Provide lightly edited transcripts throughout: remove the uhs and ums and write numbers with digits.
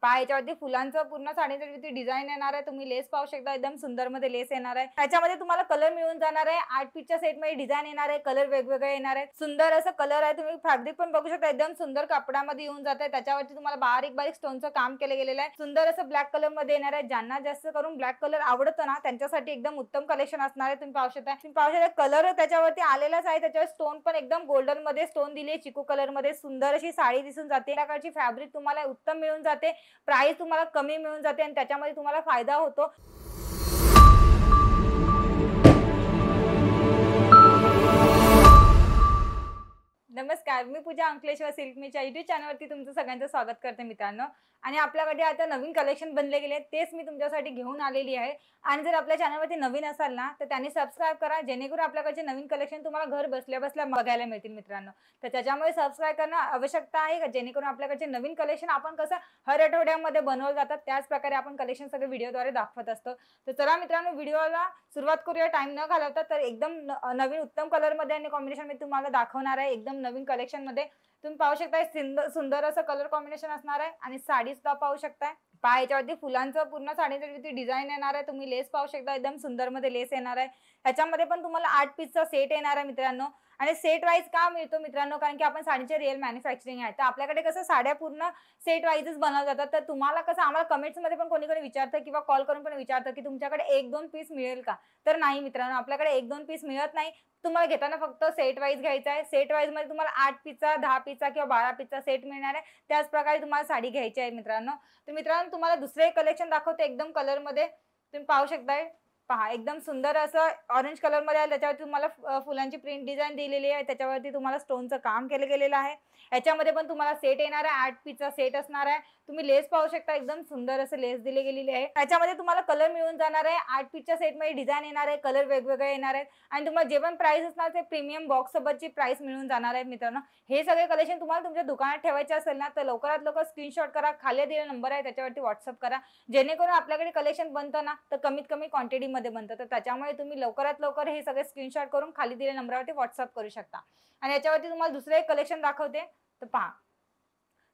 पहा याच्यावरती फुलांचं पूर्ण साडीवरती डिझाइन येणार आहे. तुम्ही लेस पाहू शकता, एकदम सुंदर मध्ये लेस येणार आहे. त्याच्यामध्ये तुम्हाला कलर मिळून जाणार आहे. 8 पीसच्या सेटमध्ये डिझाइन येणार आहे. कलर वेगवेगळे येणार आहेत. सुंदर असं कलर आहे. तुम्ही फॅब्रिक पण बघू शकता, एकदम सुंदर कापडामध्ये येऊन जात आहे. त्याच्यावरती तुम्हाला बारीक बारीक स्टोनचं काम केलं गेलेलं आहे. सुंदर असं ब्लॅक कलर मध्ये येणार आहे. ज्यांना जास्त करून ब्लॅक कलर आवडतं ना, त्यांच्यासाठी एकदम उत्तम कलेक्शन असणार आहे. तुम्ही पाहू शकता कलर त्याच्यावरती आलेलाच आहे. त्याच्यावर स्टोन पण एकदम गोल्डन मध्ये स्टोन दिले, चिकू कलर मध्ये सुंदर अशी साडी दिसून जाते. त्या प्रकारची फॅब्रिक तुम्हाला उत्तम मिळून जाते. प्राइस तुम्हाला कमी मिळून जाते आणि त्याच्यामध्ये तुम्हाला फायदा होतो. नमस्कार, मी पूजा अंकलेश्वर सिल्क मीच्या युट्यूब चॅनलवरती तुमचं सगळ्यांचं स्वागत करते मित्रांनो. आणि आपल्याकडे आता नवीन कलेक्शन बनले गेले, तेच मी तुमच्यासाठी घेऊन आलेली आहे. आणि जर आपल्या चॅनलवरती नवीन असाल ना, तर त्यांनी सबस्क्राईब करा, जेणेकरून आपल्याकडचे नवीन कलेक्शन तुम्हाला घर बसल्या बसल्या बघायला मिळतील मित्रांनो. तर त्याच्यामुळे सबस्क्राईब करणं आवश्यकता आहे, जेणेकरून आपल्याकडचे नवीन कलेक्शन आपण कसं हर आठवड्यामध्ये बनवलं जातात, त्याच प्रकारे आपण कलेक्शन सगळे व्हिडिओद्वारे दाखवत असतो. तर चला मित्रांनो, व्हिडिओला सुरुवात करूया टाइम न घालवता. तर एकदम नवीन उत्तम कलर मध्ये आणि कॉम्बिनेशन मध्ये तुम्हाला दाखवणार आहे. एकदम नवीन कलेक्शन मध्ये तुम्ही पाहू शकता, सुंदर असं कलर कॉम्बिनेशन असणार आहे. आणि साडी सुद्धा पाहू शकता. पहा याच्यावरती फुलांचं पूर्ण साडीवरती डिझाइन येणार आहे. तुम्ही लेस पाहू शकता, एकदम सुंदर मध्ये लेस येणार आहे. ह्याच्यामध्ये पण तुम्हाला 8 पीसचा सेट येणार आहे मित्रांनो. आणि सेट वाईज का मिळतो मित्रांनो, कारण की आपण साडीचे रिअल मॅन्युफॅक्चरिंग आहे. तर आपल्याकडे कसं साड्या पूर्ण सेट वाईजच बनवल्या जातात. तर तुम्हाला कसं आम्हाला कमेंट्स मध्ये पण कोणी कोणी विचारतं किंवा कॉल करून पण विचारतं की तुमच्याकडे 1-2 पीस मिळेल का. तर नाही मित्रांनो, आपल्याकडे 1-2 पीस मिळत नाही. तुम्हाला घेताना फक्त सेट वाईज घ्यायचा आहे. सेट वाईज मध्ये तुम्हाला 8 पीसचा, 10 पीसचा किंवा 12 पीसचा सेट मिळणार आहे. त्याच प्रकारे तुम्हाला साडी घ्यायची आहे मित्रांनो. तर मित्रांनो, तुम्हाला दुसरे एक कलेक्शन दाखवते एकदम कलर मध्ये. तुम्ही पाहू शकताय, पहा एकदम सुंदर असं ऑरेंज कलर मध्ये आहे. त्याच्यावरती तुम्हाला फुलांची प्रिंट डिझाइन दिलेली आहे. त्याच्यावरती तुम्हाला स्टोनचं काम केलं गेलेलं आहे. याच्यामध्ये पण तुम्हाला सेट येणार आहे. 8 पीसचा सेट असणार आहे. तुम्ही लेस पाहू शकता, एकदम सुंदर असं लेस दिली गेलेली आहे. त्याच्यामध्ये तुम्हाला कलर मिळून जाणार आहे. 8 पीसच्या सेटमध्ये डिझाइन येणार आहे. कलर वेगवेगळे येणार आहेत. आणि तुम्हाला जे पण प्राइस असणार ते प्रीमियम बॉक्स सोबतची प्राइस मिळून जाणार आहे मित्रांनो. हे सगळे कलेक्शन तुम्हाला तुमच्या दुकानात ठेवायचे असेल ना, तर लवकरात लवकर स्क्रीनशॉट करा. खाली दिलेला नंबर आहे त्याच्यावरती व्हॉट्सअप करा, जेणेकरून आपल्याकडे कलेक्शन बनतं ना, तर कमीत कमी क्वांटिटीमध्ये बनतं. तर त्याच्यामुळे तुम्ही लवकरात लवकर हे सगळे स्क्रीनशॉट करून खाली दिलेल्या नंबरवरती व्हॉट्सअप करू शकता. आणि याच्यावरती तुम्हाला दुसरं एक कलेक्शन दाखवते. तर पहा,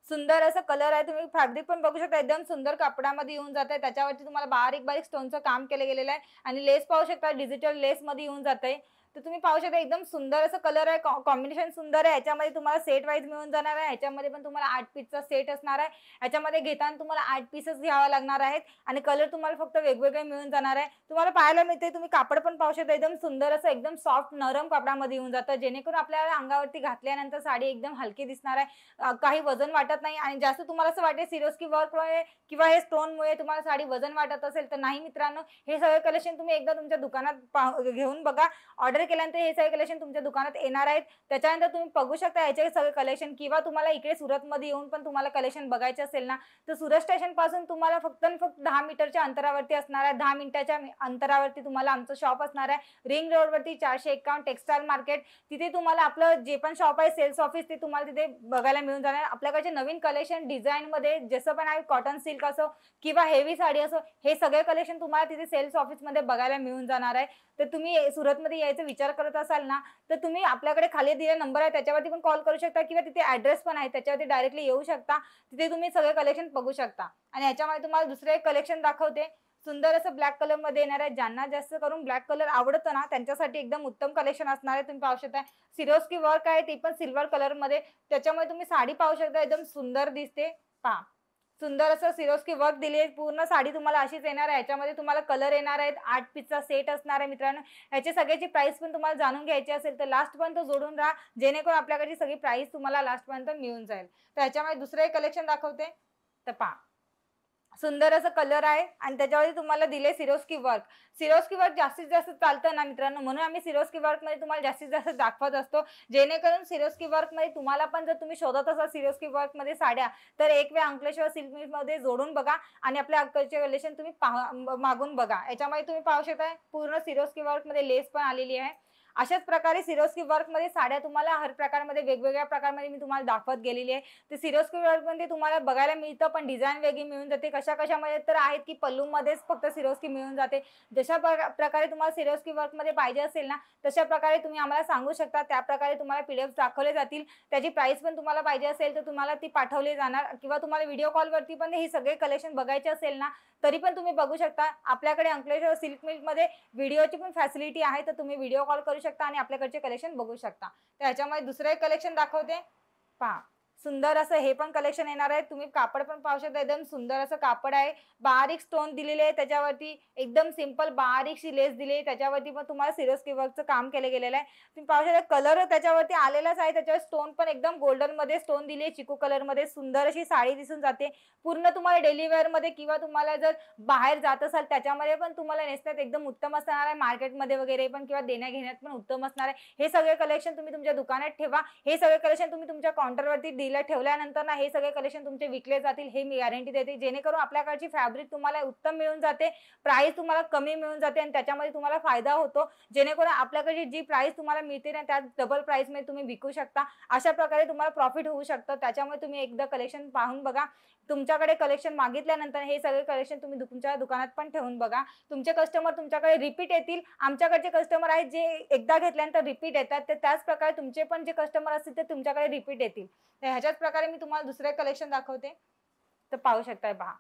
सुंदर असं कलर आहे. तुम्ही फॅब्रिक पण बघू शकता, एकदम सुंदर कापडामध्ये येऊन जात आहे. त्याच्यावरती तुम्हाला बारीक बारीक स्टोनचं काम केलं गेलेलं आहे. आणि लेस पाहू शकता, डिजिटल लेस मध्ये येऊन जात आहे. तर तुम्ही पाहू शकता, एकदम सुंदर असं कलर आहे. कॉम्बिनेशन सुंदर आहे. याच्यामध्ये तुम्हाला सेट वाईज मिळून जाणार आहे. याच्यामध्ये पण तुम्हाला 8 पीसचा सेट असणार आहे. याच्यामध्ये घेताना तुम्हाला 8 पीसच घ्यावा लागणार आहेत. आणि कलर तुम्हाला फक्त वेगवेगळे मिळून जाणार आहे. तुम्हाला पाहायला मिळते, तुम्ही कापड पण पाहू शकता, एकदम सुंदर असं एकदम सॉफ्ट नरम कापडामध्ये येऊन जातं, जेणेकरून आपल्याला अंगावरती घातल्यानंतर साडी एकदम हलकी दिसणार आहे. काही वजन वाटत नाही. आणि जास्त तुम्हाला असं वाटेल सिरोस्की वर्कमुळे किंवा हे स्टोनमुळे तुम्हाला साडी वजन वाटत असेल, तर नाही मित्रांनो. हे सगळे कलेक्शन तुम्ही एकदा तुमच्या दुकानात घेऊन बघा. ऑर्डर केल्यानंतर हे सगळे कलेक्शन तुमच्या दुकानात येणार आहेत. त्याच्यानंतर तुम्ही बघू शकता याचे सगळे कलेक्शन. किंवा तुम्हाला इकडे सुरतमध्ये येऊन पण तुम्हाला कलेक्शन बघायचे असेल ना, तर सुरत स्टेशन पासून तुम्हाला फक्त 10 मीटरच्या अंतरावरती असणार आहे. 10 मिनिटाच्या अंतरावरती तुम्हाला आमचं शॉप असणार आहे. रिंग रोडवरती 451 टेक्सटाईल मार्केट. तिथे तुम्हाला आपलं जे पण शॉप आहे, सेल्स ऑफिस, ते तुम्हाला तिथे बघायला मिळून जाणार. आपल्याकडचे नवीन कलेक्शन डिझाइन मध्ये जसं पण आहे, कॉटन सिल्क असो किंवा हेवी साडी असो, हे सगळे कलेक्शन तुम्हाला तिथे सेल्स ऑफिस मध्ये बघायला मिळून जाणार आहे. तर तुम्ही सुरतमध्ये यायचा विचार करत असाल ना, तर तुम्ही आपल्याकडे खाली दिलेला नंबर आहे त्याच्यावरती पण कॉल करू शकता, किंवा तिथे ऍड्रेस पण आहे त्याच्यावरती डायरेक्टली येऊ शकता. तिथे तुम्ही सगळे कलेक्शन बघू शकता. आणि याच्यामध्ये तुम्हाला दुसरं एक कलेक्शन दाखवते. सुंदर असं ब्लॅक कलर मध्ये येणार आहे. ज्यांना जास्त करून ब्लॅक कलर आवडतं ना, त्यांच्यासाठी एकदम उत्तम कलेक्शन असणार आहे. तुम्ही पाहू शकता, सिरोस्की वर्क आहे, ते पण सिल्वर कलर मध्ये. त्याच्यामुळे तुम्ही साडी पाहू शकता, एकदम सुंदर दिसते. पहा, सुंदर असं सिरोस्की वर्क दिली आहे. पूर्ण साडी तुम्हाला अशीच येणार आहे. याच्यामध्ये तुम्हाला कलर येणार आहेत. 8 पीसचा सेट असणार आहे मित्रांनो. याची सगळ्याची प्राइस पण तुम्हाला जाणून घ्यायची असेल तर लास्ट पर्यंत जोडून राहा, जेणेकरून आपल्याकडची सगळी प्राइस तुम्हाला लास्ट पर्यंत मिळून जाईल. तर याच्यामध्ये दुसरं एक कलेक्शन दाखवते. तर पहा, सुंदर असं कलर आहे. आणि त्याच्यावरती तुम्हाला दिले सिरोस्की वर्क. सिरोस्की वर्क जास्तीत जास्त चालतं ना मित्रांनो, म्हणून आम्ही सिरोस्की वर्क मध्ये तुम्हाला जास्तीत जास्त दाखवत असतो. जेणेकरून सिरोस्की वर्क मध्ये तुम्हाला पण, जर तुम्ही शोधत असाल सिरोस्की वर्क मध्ये साड्या, तर एक वेळ अंकलेश्वर सिल्क मिल मध्ये जोडून बघा. आणि आपल्या अक्कलचे कलेक्शन तुम्ही मागून बघा. याच्यामध्ये तुम्ही पाहू शकता, पूर्ण सिरोस्की वर्क मध्ये लेस पण आलेली आहे. अशाच प्रकारे सिरोस्की वर्कमध्ये साड्या तुम्हाला हर प्रकारमध्ये वेगवेगळ्या प्रकारमध्ये मी तुम्हाला दाखवत गेलेली आहे. ते सिरोस्की वर्कमध्ये तुम्हाला बघायला मिळतं, पण डिझाइन वेगळी मिळून जाते. कशामध्ये तर आहेत की पल्लूमध्येच फक्त सिरोस्की मिळून जाते. जशा प्रकारे तुम्हाला सिरोस्की वर्कमध्ये पाहिजे असेल ना, तशा प्रकारे तुम्ही आम्हाला सांगू शकता. त्या प्रकारे तुम्हाला पीडीएफ दाखवले जातील. त्याची प्राइस पण तुम्हाला पाहिजे असेल तर तुम्हाला ती पाठवली जाणार, किंवा तुम्हाला व्हिडिओ कॉलवरती पण हे सगळे कलेक्शन बघायचे असेल ना, तरी पण तुम्ही बघू शकता. आपल्याकडे अंकलेश्वर सिल्क मिलमध्ये व्हिडिओची पण फॅसिलिटी आहे, तर तुम्ही व्हिडिओ कॉल करू शकता आणि आपल्याकडचे कलेक्शन बघू शकता. तर ह्याच्यामध्ये दुसरं एक कलेक्शन दाखवते, पहा. सुंदर असं हे पण कलेक्शन येणार आहे. तुम्ही कापड पण पाहू शकता, एकदम सुंदर असं कापड आहे. बारीक स्टोन दिलेले आहे त्याच्यावरती, एकदम सिंपल बारीकशी लेस दिली आहे. त्याच्यावरती पण तुम्हाला सिरोस्की वर्कचं काम केलं गेलेलं आहे. तुम्ही पाहू शकता कलर त्याच्यावरती आलेलाच आहे. त्याच्यावर स्टोन पण एकदम गोल्डनमध्ये स्टोन दिली आहे, चिकू कलरमध्ये. सुंदर अशी साडी दिसून जाते. पूर्ण तुम्हाला डेली वेअरमध्ये किंवा तुम्हाला जर बाहेर जात असाल त्याच्यामध्ये पण तुम्हाला नेसण्यात एकदम उत्तम असणार आहे. मार्केटमध्ये वगैरे पण किंवा देण्या-घेण्यात पण उत्तम असणार आहे. हे सगळे कलेक्शन तुम्ही तुमच्या दुकानात ठेवा. हे सगळे कलेक्शन तुम्ही तुमच्या काउंटरवरती डीलर ठेवल्यानंतर ना हे सगळे कलेक्शन तुमचे विकले जातील, हे मी गॅरंटी देते. जेणेकरून आपल्याकडची फॅब्रिक तुम्हाला उत्तम मिळून जाते, प्राइस तुम्हाला कमी मिळून जाते आणि त्याच्यामध्ये तुम्हाला फायदा होतो. जेणेकरून आपल्याकडे जी प्राइस तुम्हाला मिळते ना, त्यात डबल प्राइसमध्ये तुम्ही विकू शकता. अशा प्रकारे तुम्हाला प्रॉफिट होऊ शकतं. त्याच्यामुळे तुम्ही एकदा कलेक्शन पाहून बघा. तुमच्याकडे कलेक्शन मागितल्यानंतर हे सगळे कलेक्शन तुम्ही तुमच्या दुकानात पण ठेवून बघा. तुमचे कस्टमर तुमच्याकडे रिपीट येतील. आमच्याकडचे कस्टमर आहेत जे एकदा घेतल्यानंतर रिपीट येतात, तर त्याच प्रकारे तुमचे पण जे कस्टमर असतील ते तुमच्याकडे रिपीट येतील. तर ह्याच्याच प्रकारे मी तुम्हाला दुसरे कलेक्शन दाखवते. तर पाहू शकताय, पहा.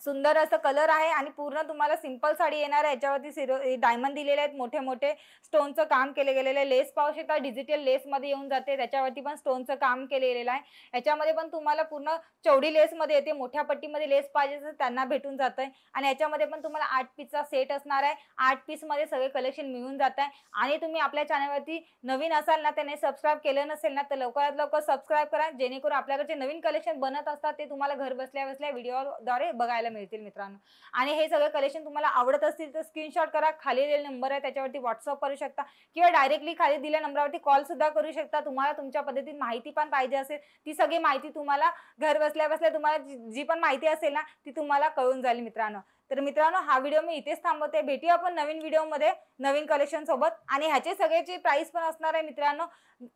सुंदर असं कलर आहे आणि पूर्ण तुम्हाला सिंपल साडी येणार आहे. याच्यावरती डायमंड दिलेले आहेत, मोठे मोठे स्टोनचं काम केले गेलेलं आहे. लेस पाहू शकता, डिजिटल लेसमध्ये येऊन जाते. त्याच्यावरती पण स्टोनचं काम केलेलं आहे. याच्यामध्ये पण तुम्हाला पूर्ण चौडी लेसमध्ये येते. मोठ्या पट्टीमध्ये लेस पाहिजे तर त्यांना भेटून जातंय. आणि याच्यामध्ये पण तुम्हाला 8 पीसचा सेट असणार आहे. 8 पीसमध्ये सगळे कलेक्शन मिळून जात आहे. आणि तुम्ही आपल्या चॅनलवरती नवीन असाल ना, त्याने सबस्क्राईब केलं नसेल ना, तर लवकरात लवकर सबस्क्राईब करा. जेणेकरून आपल्याकडचे नवीन कलेक्शन बनत असतात ते तुम्हाला घर बसल्या बसल्या व्हिडिओद्वारे बघायला मिळतील मित्रांनो. आणि हे सगळे कलेक्शन तुम्हाला आवडत असतील तर स्क्रीनशॉट करा. खाली दिलेला नंबर आहे त्याच्यावरती व्हॉट्सअप करू शकता, किंवा डायरेक्टली खाली दिलेल्या नंबरवरती कॉल सुद्धा करू शकता. तुम्हाला तुमच्या पद्धतीने माहिती पण पाहिजे असेल, ती सगळी माहिती तुम्हाला घर बसल्या बसल्या तुम्हाला जी पण माहिती असेल ना, ती तुम्हाला कळून जाईल मित्रांनो. तर मित्रांनो, हा व्हिडिओ मी इथेच थांबवते. भेटूया आपण नवीन व्हिडिओमध्ये नवीन कलेक्शन सोबत. आणि ह्याचे सगळ्याची प्राइस पण असणार आहे मित्रांनो.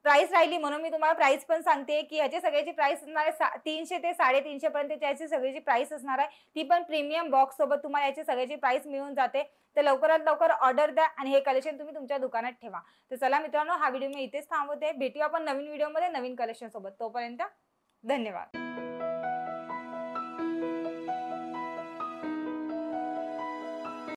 प्राइस राहिली म्हणून मी तुम्हाला प्राइस पण सांगते की ह्याची सगळ्याची प्राइस असणार आहे 300 ते 350 पर्यंत याची सगळ्याची प्राइस असणार आहे. ती पण प्रीमियम बॉक्स सोबत तुम्हाला याची सगळ्याची प्राइस मिळून जाते. तर लवकरात लवकर ऑर्डर द्या आणि हे कलेक्शन तुम्ही तुमच्या दुकानात ठेवा. तर चला मित्रांनो, हा व्हिडिओ मी इथेच थांबवते. भेटूया आपण नवीन व्हिडिओमध्ये नवीन कलेक्शन सोबत. तोपर्यंत धन्यवाद.